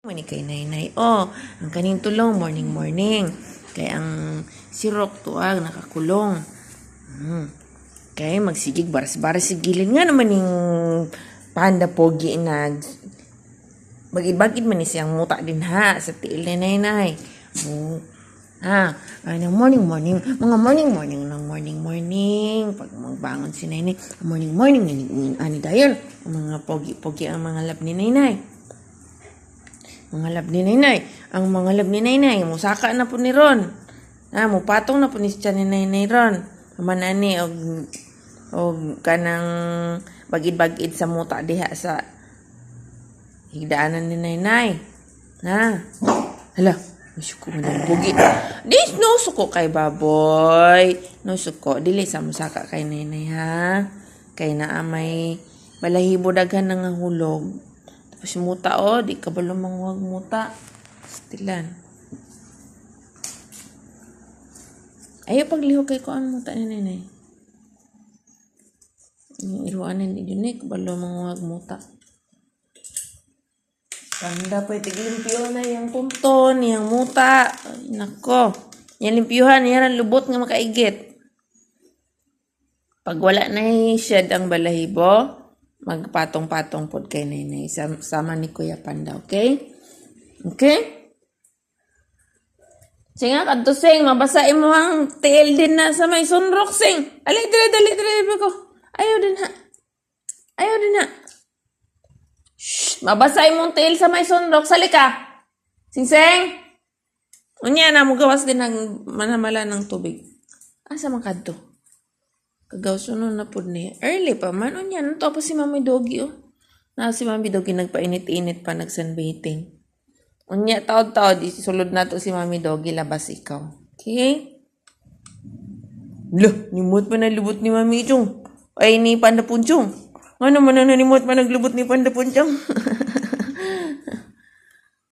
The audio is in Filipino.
Mani kay Nainay. Oh, ang kaning tulong, morning. Kay ang sirok tuag, nakakulong. Kay magsigig, baras-baras sigilin nga naman yung panda pogi na bagid-bagid man siyang muta din ha sa tiil ni Nainay. Oh. Ng morning. Mga morning. Pag magbangon si Nainay, morning. Ani dayon. Mga pogi ang mga lab ni Nainay. Ang mga lab ni Nainay, musaka na po ni Ron. Mupatong na po ni siya ni Nainay Ron. Manani og kanang bagid-bagid sa muta diha sa higdaanan ni Nainay. Hala, suko mo ng bugi. Dis no suko kay baboy. No suko, dili sa musaka kay Nainay ha. Kay naa may balahibo daghan nga hulog. Tapos muta di ka ba lumangwag muta? Stilan. Ayaw paglihok kay ko ang muta ni Nainay. Yung iruanan ni Junik, ba lumangwag muta? Panda po itiglimpyo na yung punton, yung muta. Ay, nako. Yung limpyuhan, yan ang lubot nga makaigit. Pag wala na shed ang balahibo, magpatong-patong pod kay Nainay. Sama ni Kuya Panda, okay? Okay? Singa, kadto sing, mabasain mo ang tiil din na sa may sunrock sing. Dali ko. Ayaw din ha. Shh, mabasain mo ang tiil sa may sunrock. Sali ka. Sing. Unya na, mugawas din ang manamala ng tubig. Asa man kadto? Kagaw sunod na po niya. Early pa man. Unya, to pa si Mami Doggy, si Mami Doggy nagpainit-init pa, nagsunbathing. Unya, taod-taod, isusulod na to si Mami Doggy, labas ikaw. Okay? Nimot pa na lubot ni Mami Chong. Ay, ni Panda Punchong. Ano man na nimot pa naglubot ni Panda Punchong?